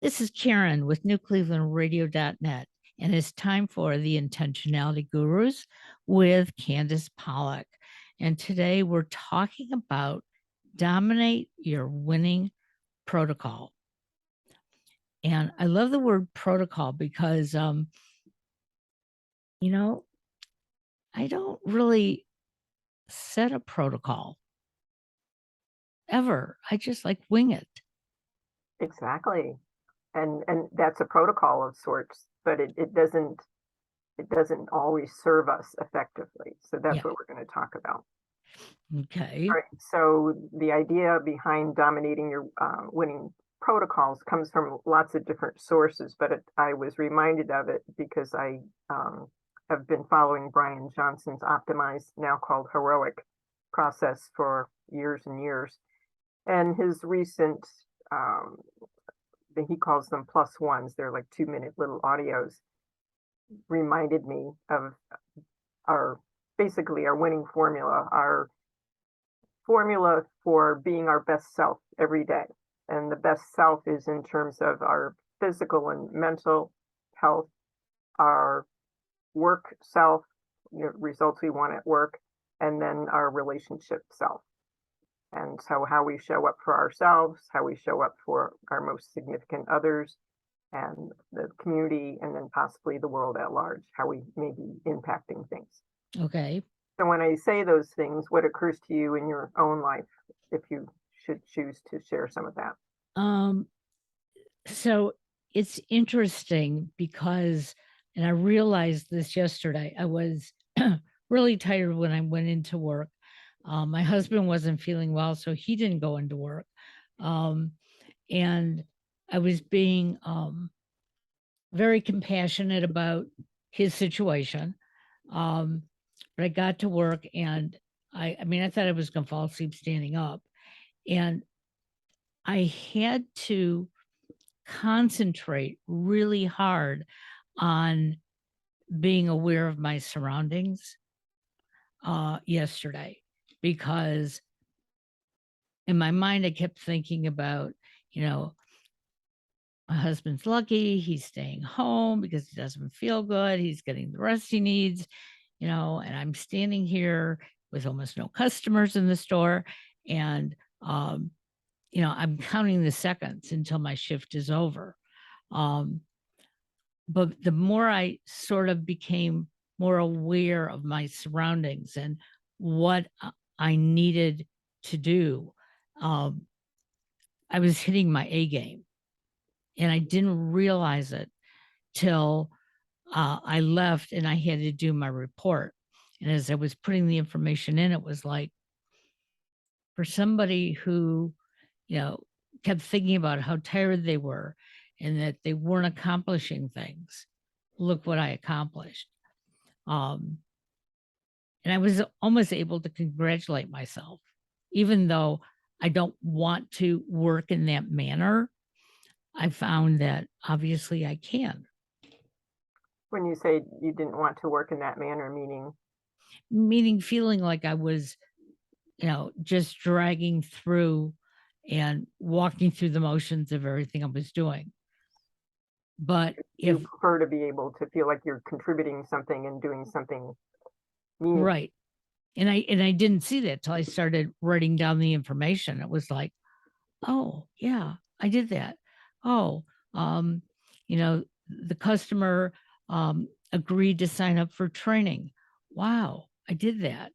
This is Karen with newclevelandradio.net, and it's time for the Intentionality Gurus with Candace Pollock. And today we're talking about dominate your winning protocol. And I love the word protocol because, I don't really set a protocol ever. I just like wing it. Exactly. And that's a protocol of sorts, but it doesn't always serve us effectively. So that's Yeah. what we're going to talk about. Okay. All right. So the idea behind dominating your winning protocols comes from lots of different sources, but I was reminded of it because I have been following Brian Johnson's optimized, now called heroic, process for years and years. And his recent he calls them plus ones. They're like 2-minute little audios. Reminded me of our basically our winning formula, our formula for being our best self every day. And the best self is in terms of our physical and mental health, our work self, results we want at work, and then our relationship self. And so how we show up for ourselves, how we show up for our most significant others and the community, and then possibly the world at large, how we may be impacting things. Okay. So when I say those things, what occurs to you in your own life, if you should choose to share some of that? So it's interesting because, and I realized this yesterday, I was really tired when I went into work. My husband wasn't feeling well, so he didn't go into work. And I was being very compassionate about his situation. But I got to work and I thought I was going to fall asleep standing up. And I had to concentrate really hard on being aware of my surroundings yesterday, because in my mind I kept thinking about, my husband's lucky, he's staying home because he doesn't feel good, he's getting the rest he needs, and I'm standing here with almost no customers in the store, and I'm counting the seconds until my shift is over. But the more I sort of became more aware of my surroundings and what I needed to do, I was hitting my A game. And I didn't realize it till I left and I had to do my report. And as I was putting the information in, it was like, for somebody who, kept thinking about how tired they were and that they weren't accomplishing things, look what I accomplished. And I was almost able to congratulate myself, even though I don't want to work in that manner. I found that obviously I can. When you say you didn't want to work in that manner, Meaning feeling like I was, just dragging through and walking through the motions of everything I was doing. But you if prefer to be able to feel like you're contributing something and doing something meaningful. right. And I didn't see that till I started writing down the information. It was like, oh yeah, I did that. Oh, um, the customer agreed to sign up for training. Wow, I did that,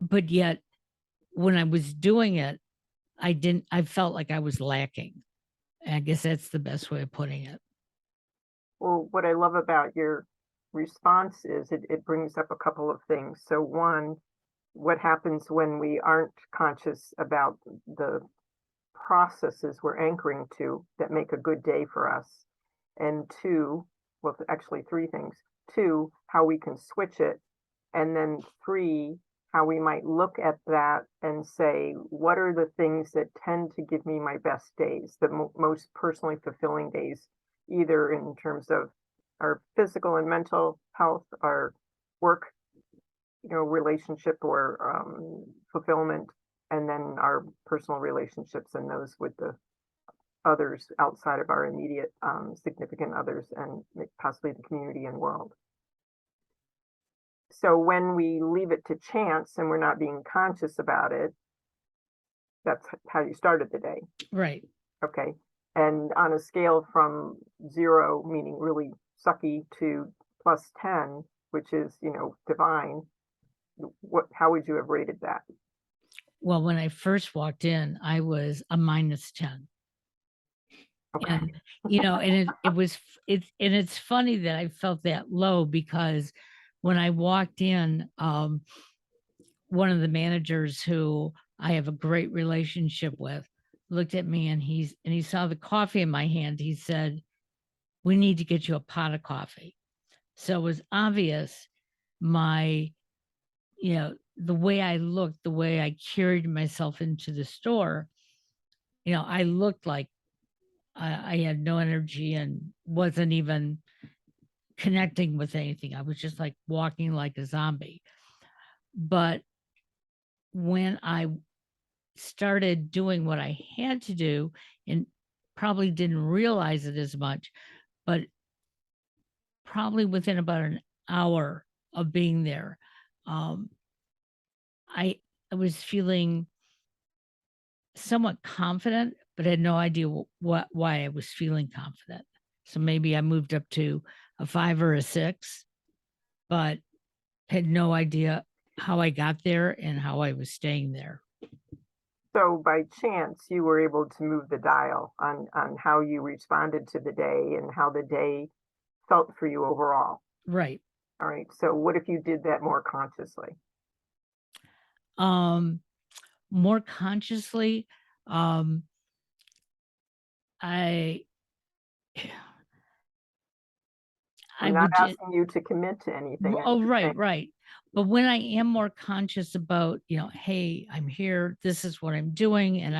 but yet when I was doing it, I felt like I was lacking. I guess that's the best way of putting it. Well, what I love about your response is it brings up a couple of things. So one, what happens when we aren't conscious about the processes we're anchoring to that make a good day for us? And two, well, actually three things. Two, how we can switch it. And then three, how we might look at that and say, what are the things that tend to give me my best days, the most personally fulfilling days, either in terms of our physical and mental health, our work, relationship or fulfillment, and then our personal relationships and those with the others outside of our immediate significant others and possibly the community and world. So when we leave it to chance and we're not being conscious about it, that's how you started the day. Right. Okay. And on a scale from 0, meaning really sucky, to +10, which is, divine, how would you have rated that? Well, when I first walked in, I was a -10. Okay. And, and it's funny that I felt that low because when I walked in, one of the managers who I have a great relationship with looked at me and he saw the coffee in my hand. He said, "We need to get you a pot of coffee." So it was obvious my, the way I looked, the way I carried myself into the store, I looked like I had no energy and wasn't even connecting with anything. I was just like walking like a zombie. But when I started doing what I had to do and probably didn't realize it as much, but probably within about an hour of being there, um, I was feeling somewhat confident, but had no idea why I was feeling confident. So maybe I moved up to a 5 or a 6, but had no idea how I got there and how I was staying there. So by chance, you were able to move the dial on how you responded to the day and how the day felt for you overall. Right. All right. So what if you did that more consciously? More consciously, um, I I I'm not would just, asking you to commit to anything. I'm oh, just right, saying, right. But when I am more conscious about, hey, I'm here, this is what I'm doing, and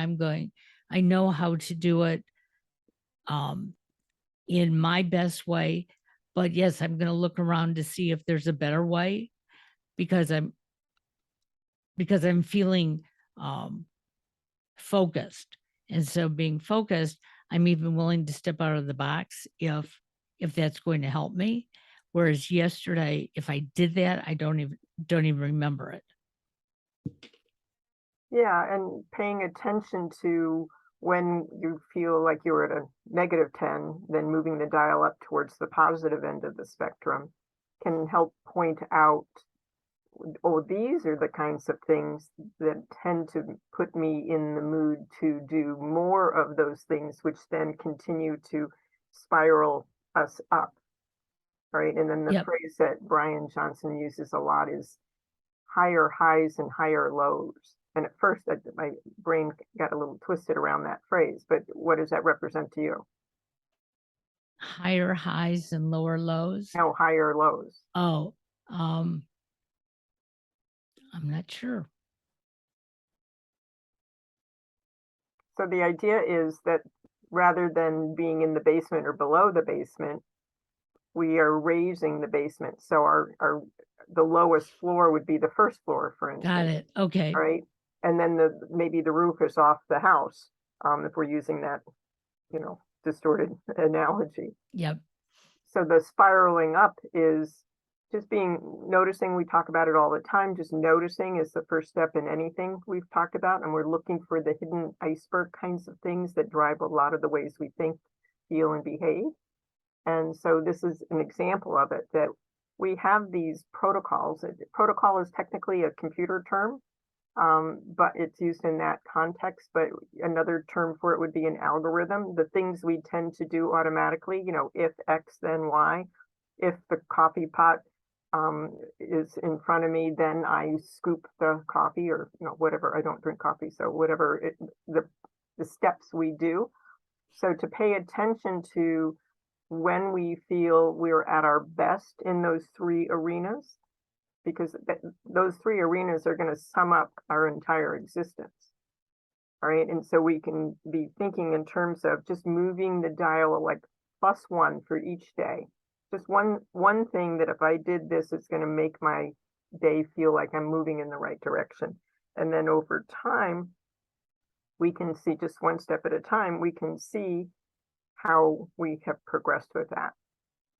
I know how to do it um, in my best way. But yes, I'm going to look around to see if there's a better way because I'm feeling um, focused. And so being focused, I'm even willing to step out of the box if that's going to help me. Whereas yesterday, if I did that, I don't even remember it. yeah, and paying attention to when you feel like you're at a -10, then moving the dial up towards the positive end of the spectrum can help point out, oh, these are the kinds of things that tend to put me in the mood to do more of those things, which then continue to spiral us up, right? And then the Yep. phrase that Brian Johnson uses a lot is higher highs and higher lows. And at first, my brain got a little twisted around that phrase, but what does that represent to you? Higher highs and lower lows. No, higher lows. Oh, I'm not sure. So the idea is that rather than being in the basement or below the basement, we are raising the basement. So our the lowest floor would be the first floor, for Got instance, it. Okay. right? And then maybe the roof is off the house, if we're using that, distorted analogy. Yep. So the spiraling up is just noticing. We talk about it all the time. Just noticing is the first step in anything we've talked about. And we're looking for the hidden iceberg kinds of things that drive a lot of the ways we think, feel, and behave. And so this is an example of it, that we have these protocols. Protocol is technically a computer term, but it's used in that context. But another term for it would be an algorithm. The things we tend to do automatically, if X, then Y. If the coffee pot is in front of me, then I scoop the coffee, or whatever. I don't drink coffee, so whatever the steps we do. So to pay attention to when we feel we're at our best in those 3 arenas, because those 3 arenas are going to sum up our entire existence. All right. And so we can be thinking in terms of just moving the dial like +1 for each day. Just one thing that if I did this, it's going to make my day feel like I'm moving in the right direction. And then over time, we can see just one step at a time, we can see how we have progressed with that.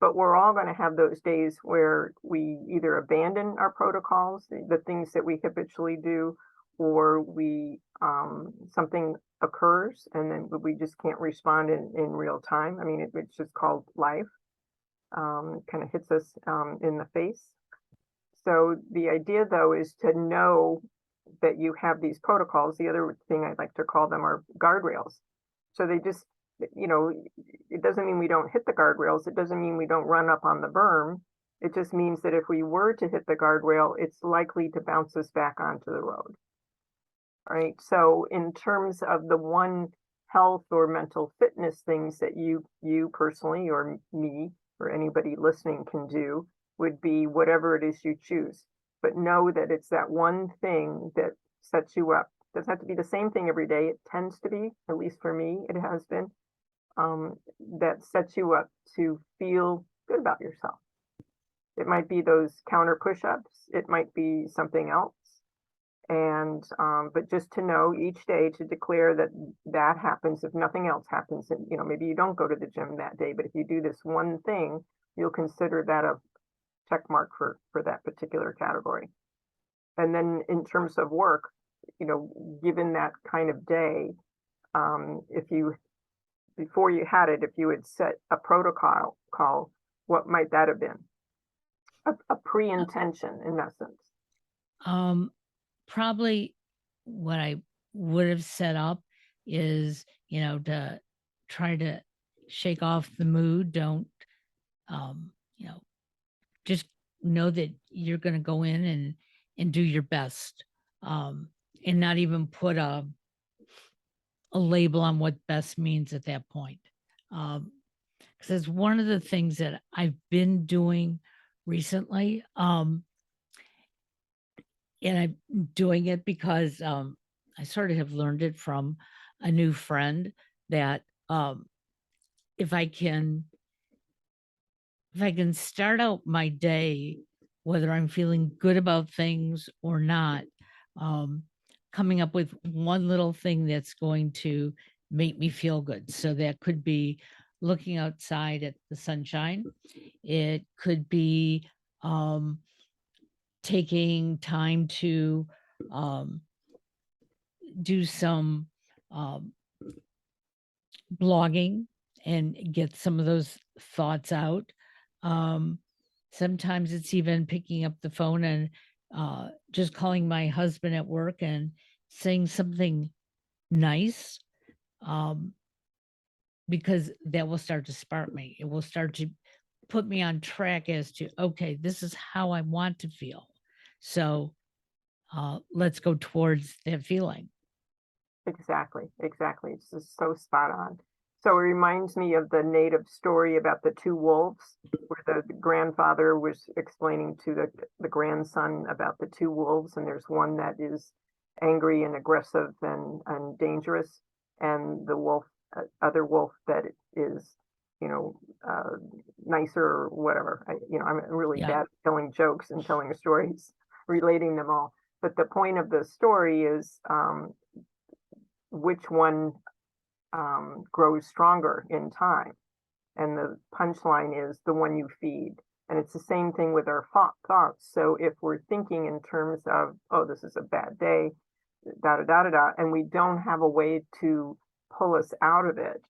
But we're all going to have those days where we either abandon our protocols, the things that we habitually do, or we something occurs and then we just can't respond in real time. I mean, it's just called life. Kind of hits us in the face. So the idea, though, is to know that you have these protocols. The other thing I'd like to call them are guardrails. So they just, it doesn't mean we don't hit the guardrails. It doesn't mean we don't run up on the berm. It just means that if we were to hit the guardrail, it's likely to bounce us back onto the road. Right. So in terms of the one health or mental fitness things that you personally or me or anybody listening can do would be whatever it is you choose. But know that it's that one thing that sets you up. It doesn't have to be the same thing every day. It tends to be, at least for me, it has been, that sets you up to feel good about yourself. It might be those counter push-ups. It might be something else. And, but just to know each day to declare that that happens if nothing else happens. And, maybe you don't go to the gym that day, but if you do this one thing, you'll consider that a check mark for that particular category. And then in terms of work, given that kind of day, before you had it, if you had set a protocol, what might that have been? A pre-intention in essence. Probably what I would have set up is, to try to shake off the mood. Don't, just know that you're going to go in and do your best, and not even put a label on what best means at that point. Because it's one of the things that I've been doing recently. And I'm doing it because I sort of have learned it from a new friend that if I can start out my day, whether I'm feeling good about things or not, coming up with one little thing that's going to make me feel good. So that could be looking outside at the sunshine. It could be taking time to do some blogging and get some of those thoughts out. Sometimes it's even picking up the phone and just calling my husband at work and saying something nice, because that will start to spark me. It will start to put me on track as to, okay, this is how I want to feel. So let's go towards that feeling. Exactly. It's just so spot on. So it reminds me of the native story about the two wolves, where the grandfather was explaining to the grandson about the two wolves, and there's one that is angry and aggressive and dangerous, and the wolf, other wolf that is, nicer or whatever. I'm really bad at telling jokes and telling stories, relating them all. But the point of the story is which one grows stronger in time. And the punchline is the one you feed. And it's the same thing with our thoughts. So if we're thinking in terms of, oh, this is a bad day, da da da da da, and we don't have a way to pull us out of it,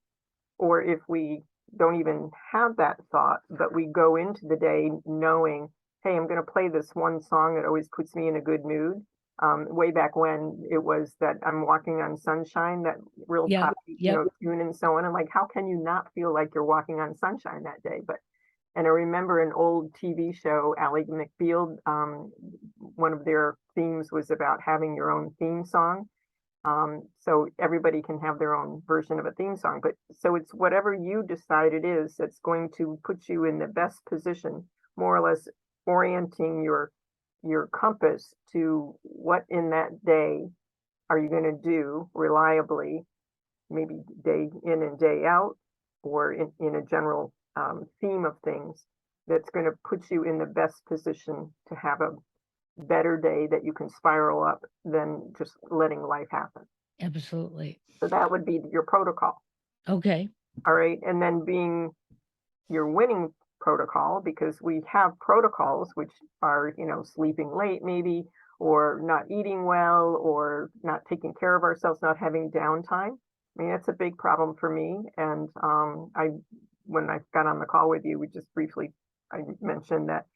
or if we don't even have that thought, but we go into the day knowing, hey, I'm going to play this one song that always puts me in a good mood. Way back when it was that I'm walking on sunshine, that real poppy, tune and so on. I'm like, how can you not feel like you're walking on sunshine that day? And I remember an old TV show, Ally McBeal, one of their themes was about having your own theme song. So everybody can have their own version of a theme song, but so it's whatever you decide it is that's going to put you in the best position, more or less orienting your compass to what in that day are you going to do reliably, maybe day in and day out, or in a general theme of things that's going to put you in the best position to have a better day that you can spiral up than just letting life happen. Absolutely. So that would be your protocol. Okay. All right. And then being your winning protocol, because we have protocols, which are, sleeping late maybe, or not eating well, or not taking care of ourselves, not having downtime. I mean, that's a big problem for me. And when I got on the call with you, I mentioned that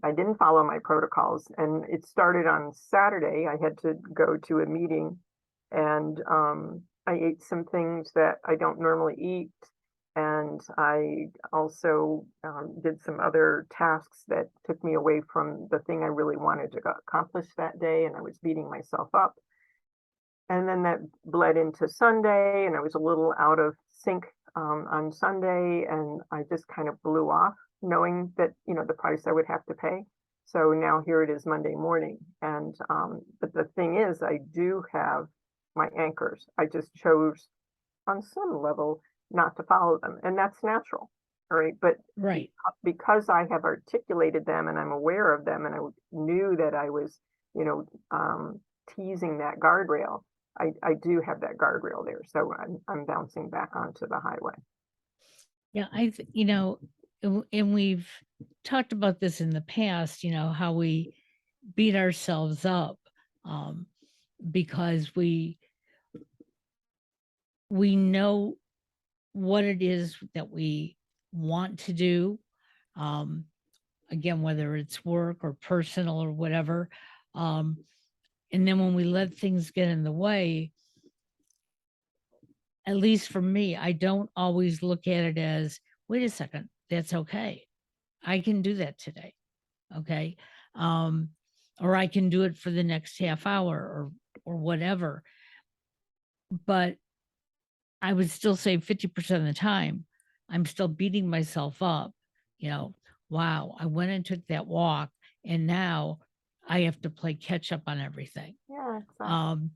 I didn't follow my protocols, and it started on Saturday. I had to go to a meeting, and I ate some things that I don't normally eat, and I also did some other tasks that took me away from the thing I really wanted to accomplish that day, and I was beating myself up. And then that bled into Sunday, and I was a little out of sync on Sunday, and I just kind of blew off, knowing that, the price I would have to pay. So now here it is Monday morning. And but the thing is, I do have my anchors. I just chose on some level not to follow them, and that's natural. All right. But Right. because I have articulated them and I'm aware of them, and I knew that I was, teasing that guardrail, I do have that guardrail there. So I'm bouncing back onto the highway. Yeah, and we've talked about this in the past, how we beat ourselves up um, because we know what it is that we want to do. Um, again, whether it's work or personal or whatever. Um, and then when we let things get in the way, at least for me, I don't always look at it as, wait a second, that's okay. I can do that today. Okay. Um, or I can do it for the next half hour or whatever. But I would still say 50% of the time, I'm still beating myself up. You know, wow, I went and took that walk and now I have to play catch up on everything. Yeah, exactly.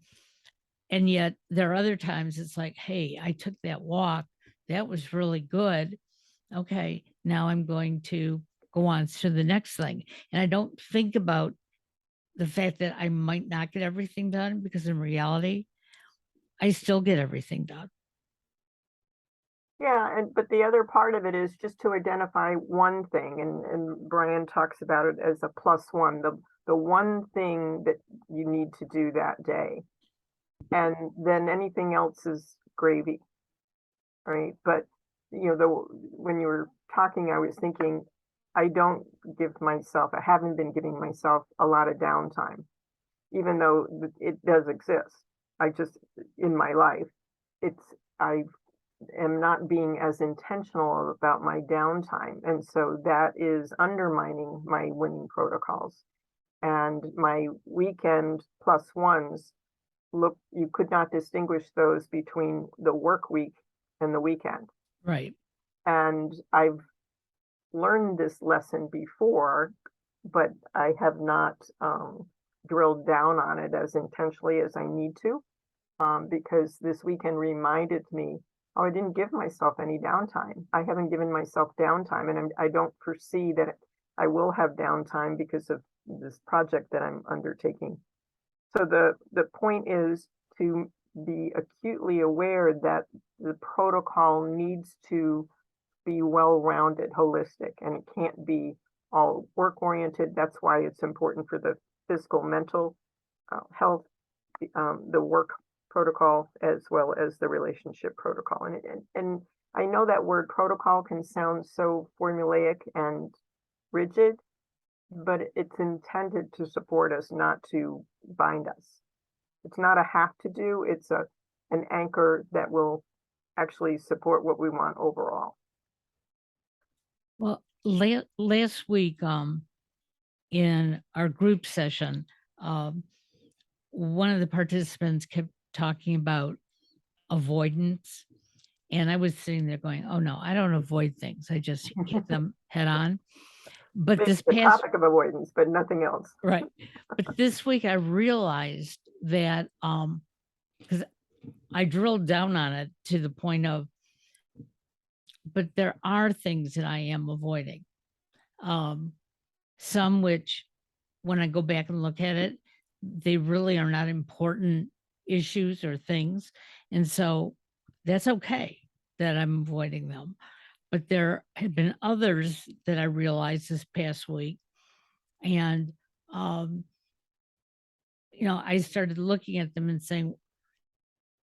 And yet there are other times it's like, hey, I took that walk. That was really good. Okay, now I'm going to go on to the next thing. And I don't think about the fact that I might not get everything done because in reality, I still get everything done. Yeah, but the other part of it is just to identify one thing, and Brian talks about it as a plus one, the one thing that you need to do that day, and then anything else is gravy, right? But when you were talking, I was thinking, I haven't been giving myself a lot of downtime, even though it does exist. I just in my life, it's I am not being as intentional about my downtime. And so that is undermining my winning protocols. And my weekend plus ones, look, you could not distinguish those between the work week and the weekend. Right. And I've learned this lesson before, but I have not drilled down on it as intentionally as I need to, because this weekend reminded me, oh, I didn't give myself any downtime. I haven't given myself downtime, and I don't foresee that I will have downtime because of this project that I'm undertaking. So the point is to be acutely aware that the protocol needs to be well-rounded, holistic, and it can't be all work-oriented. That's why it's important for the physical, mental health, the work protocol, as well as the relationship protocol. And I know that word protocol can sound so formulaic and rigid, but it's intended to support us, not to bind us. It's not a have to do, it's an anchor that will actually support what we want overall. Well, last week, in our group session, um, one of the participants kept talking about avoidance. And I was sitting there going, oh no, I don't avoid things. I just hit them head on. But It's this the past, topic of avoidance, but nothing else. right. But this week I realized that, because I drilled down on it to the point of, but there are things that I am avoiding. Some which, when I go back and look at it, they really are not important issues or things. And so that's okay that I'm avoiding them. But there have been others that I realized this past week. And, um, I started looking at them and saying,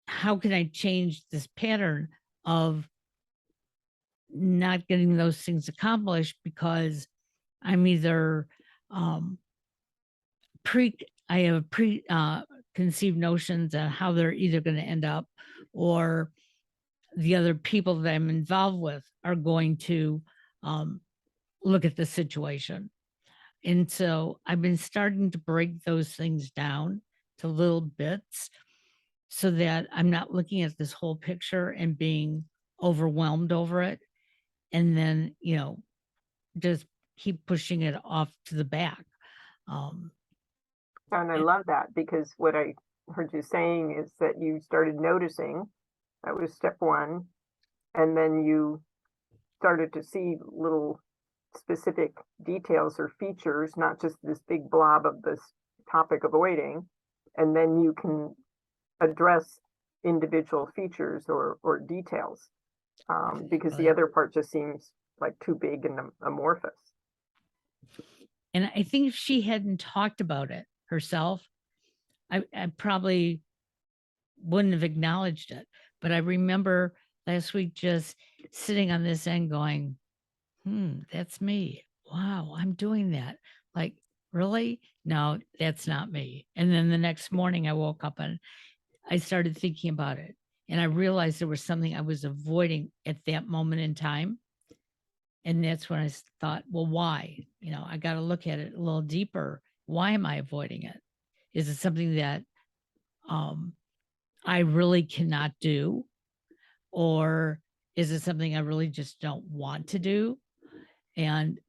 how can I change this pattern of not getting those things accomplished because I'm either um, I have conceived notions on how they're either going to end up, or the other people that I'm involved with are going to um, look at the situation. And so I've been starting to break those things down to little bits so that I'm not looking at this whole picture and being overwhelmed over it. And then, just keep pushing it off to the back. Um, And I it- love that, because what I heard you saying is that you started noticing, that was step one, and then you started to see little specific details or features, not just this big blob of this topic avoiding, and then you can address individual features or details, because the Exactly. other part just seems like too big and amorphous. And I think if she hadn't talked about it herself, I probably wouldn't have acknowledged it. But I remember last week just sitting on this end going, that's me. Wow, I'm doing that. Like, really? No, that's not me. And then the next morning I woke up and I started thinking about it. And I realized there was something I was avoiding at that moment in time. And that's when I thought, well, why? I got to look at it a little deeper. Why am I avoiding it? Is it something that um, I really cannot do? Or is it something I really just don't want to do? And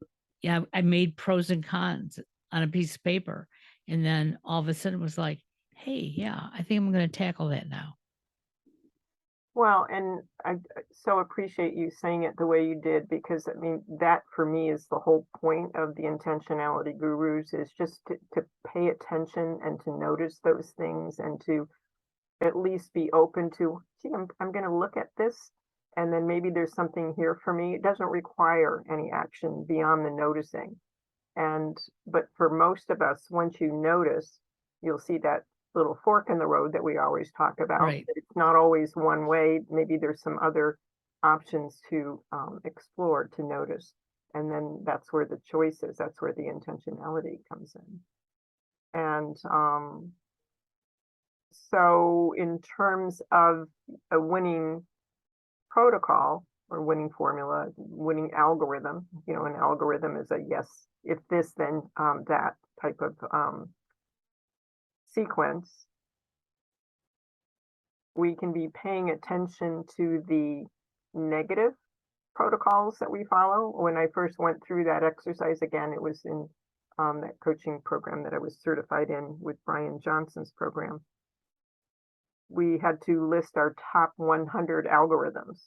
yeah, I made pros and cons on a piece of paper. And then all of a sudden it was like, hey, yeah, I think I'm going to tackle that now. Well, and I so appreciate you saying it the way you did, because I mean, that for me is the whole point of the intentionality gurus, is just to pay attention and to notice those things, and to at least be open to, gee, I'm going to look at this, and then maybe there's something here for me. It doesn't require any action beyond the noticing. And but for most of us, once you notice, you'll see that little fork in the road that we always talk about. Right. It's not always one way. Maybe there's some other options to explore, to notice. And then that's where the choice is. That's where the intentionality comes in. And so in terms of a winning protocol or winning formula, winning algorithm, an algorithm is a yes, if this, then that type of sequence. We can be paying attention to the negative protocols that we follow. When I first went through that exercise, again, it was in that coaching program that I was certified in with Brian Johnson's program. We had to list our top 100 algorithms.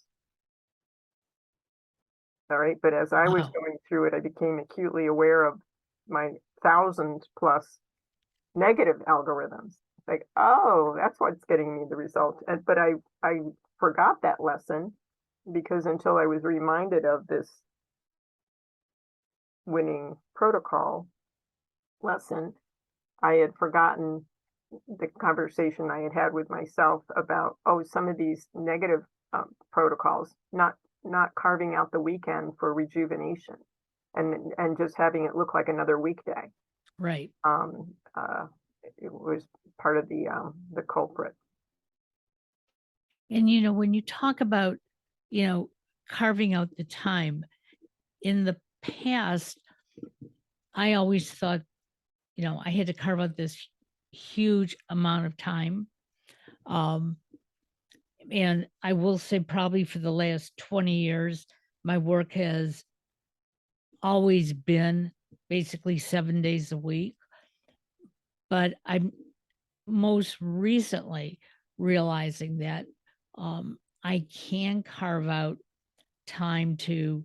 All right. But as I was Wow. going through it, I became acutely aware of my 1,000 plus negative algorithms. Like, oh, that's what's getting me the result. But I forgot that lesson, because until I was reminded of this winning protocol lesson, I had forgotten the conversation I had had with myself about, oh, some of these negative protocols, not carving out the weekend for rejuvenation, and just having it look like another weekday. Right. Um, it was part of the culprit. And, when you talk about, carving out the time in the past, I always thought, I had to carve out this huge amount of time. Um, and I will say, probably for the last 20 years, my work has always been basically 7 days a week. But I'm most recently realizing that I can carve out time to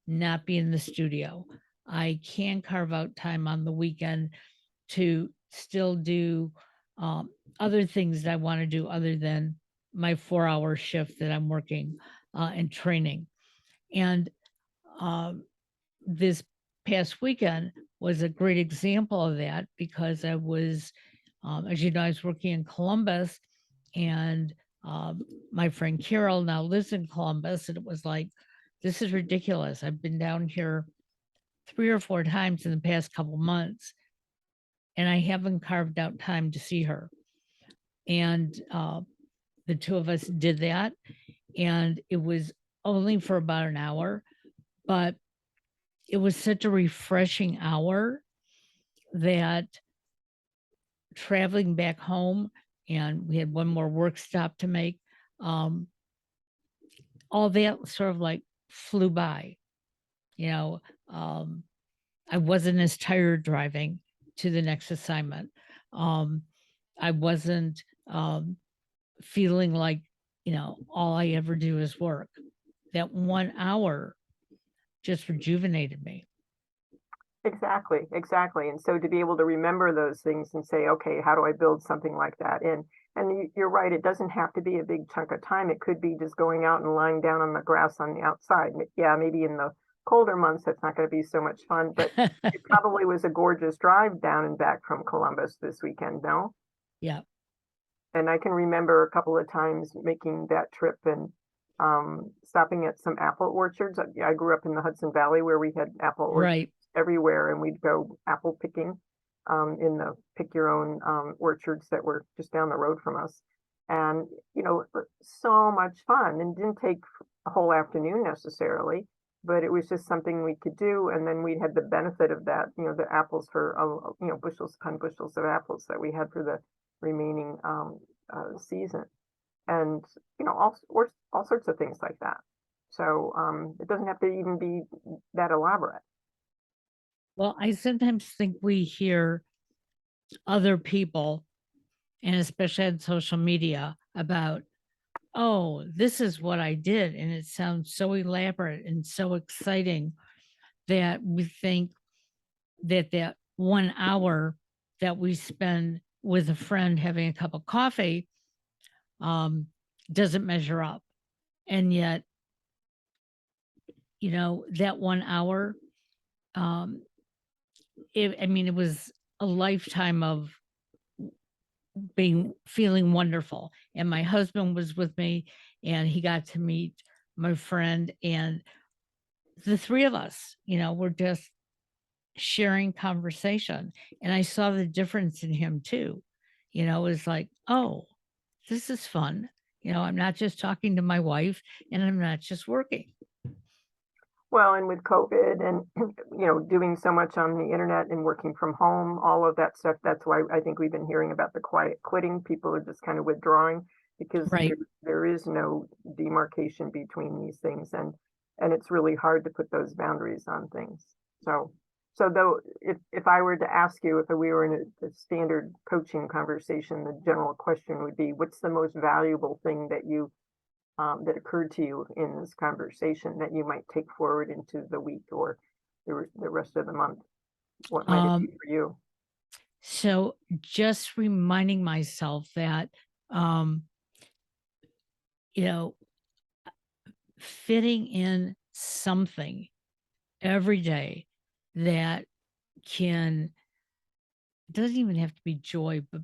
not be in the studio. I can carve out time on the weekend to still do other things that I want to do other than my 4-hour shift that I'm working and training. And um, this past weekend was a great example of that because I was, as you know, I was working in Columbus, and my friend Carol now lives in Columbus, and it was like, this is ridiculous. I've been down here 3 or 4 times in the past couple months, and I haven't carved out time to see her. And the two of us did that, and it was only for about an hour, but it was such a refreshing hour that traveling back home, and we had one more work stop to make, um, all that sort of like flew by. You know, um, I wasn't as tired driving to the next assignment. Um, I wasn't feeling like, all I ever do is work. That 1 hour just rejuvenated me. Exactly, exactly. And so to be able to remember those things and say, okay, how do I build something like that in? And you're right, it doesn't have to be a big chunk of time. It could be just going out and lying down on the grass on the outside. Yeah, maybe in the colder months, that's not going to be so much fun, but it probably was a gorgeous drive down and back from Columbus this weekend, no? Yeah. And I can remember a couple of times making that trip and stopping at some apple orchards. I grew up in the Hudson Valley where we had apple orchards Right. everywhere, and we'd go apple picking in the pick your own orchards that were just down the road from us. And, so much fun, and didn't take a whole afternoon necessarily, but it was just something we could do. And then we had the benefit of that, the apples for, bushels upon bushels of apples that we had for the remaining season, and all sorts of things like that. So it doesn't have to even be that elaborate. Well, I sometimes think we hear other people, and especially on social media, about, oh, this is what I did. And it sounds so elaborate and so exciting that we think that that 1 hour that we spend with a friend having a cup of coffee doesn't measure up. And yet, that 1 hour, um, it was a lifetime of feeling wonderful. And my husband was with me, and he got to meet my friend, and the three of us, were just sharing conversation. And I saw the difference in him too. It was like, oh, this is fun. I'm not just talking to my wife, and I'm not just working. Well, and with COVID and, doing so much on the internet and working from home, all of that stuff, that's why I think we've been hearing about the quiet quitting. People are just kind of withdrawing because Right. there is no demarcation between these things, and it's really hard to put those boundaries on things. So though, if I were to ask you, if we were in a standard coaching conversation, the general question would be, what's the most valuable thing that occurred to you in this conversation that you might take forward into the week or the rest of the month? What might it be Um, for you? so just reminding myself that, um, you know, fitting in something every day that can doesn't even have to be joy, but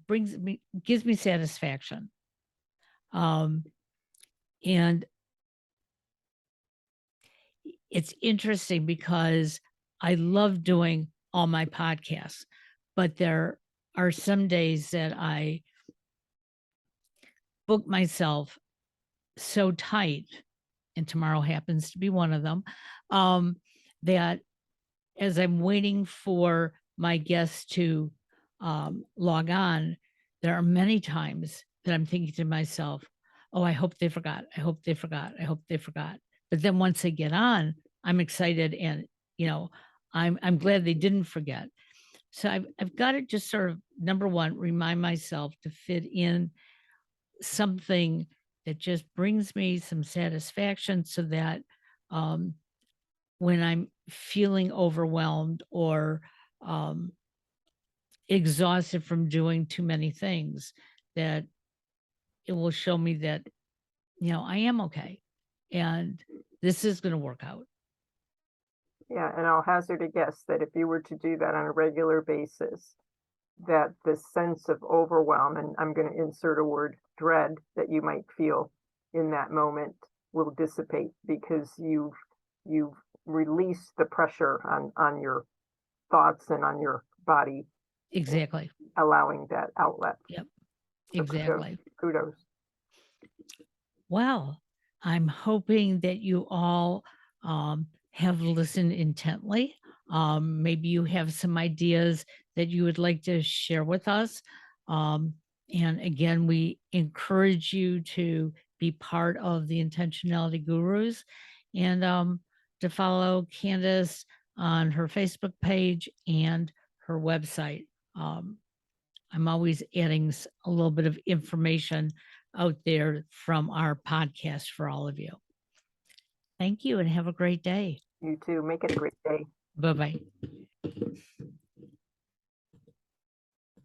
gives me satisfaction. Um, and it's interesting because I love doing all my podcasts, but there are some days that I book myself so tight, and tomorrow happens to be one of them, um, that as I'm waiting for my guests to log on, there are many times that I'm thinking to myself, oh, I hope they forgot. I hope they forgot. I hope they forgot. But then once they get on, I'm excited, and you know, I'm glad they didn't forget. So I've got to just sort of, number one, remind myself to fit in something that just brings me some satisfaction, so that um, when I'm feeling overwhelmed or um, exhausted from doing too many things, that it will show me that, I am okay and this is going to work out. Yeah, and I'll hazard a guess that if you were to do that on a regular basis, that the sense of overwhelm, and I'm going to insert a word, dread, that you might feel in that moment will dissipate because you've released the pressure on your thoughts and on your body, Exactly. allowing that outlet. Yep. So Exactly. kudos. Well, I'm hoping that you all have listened intently. Maybe you have some ideas that you would like to share with us. Um, and again, we encourage you to be part of the Intentionality Gurus and to follow Candace on her Facebook page and her website. Um, I'm always adding a little bit of information out there from our podcast for all of you. Thank you and have a great day. You too. Make it a great day. Bye bye.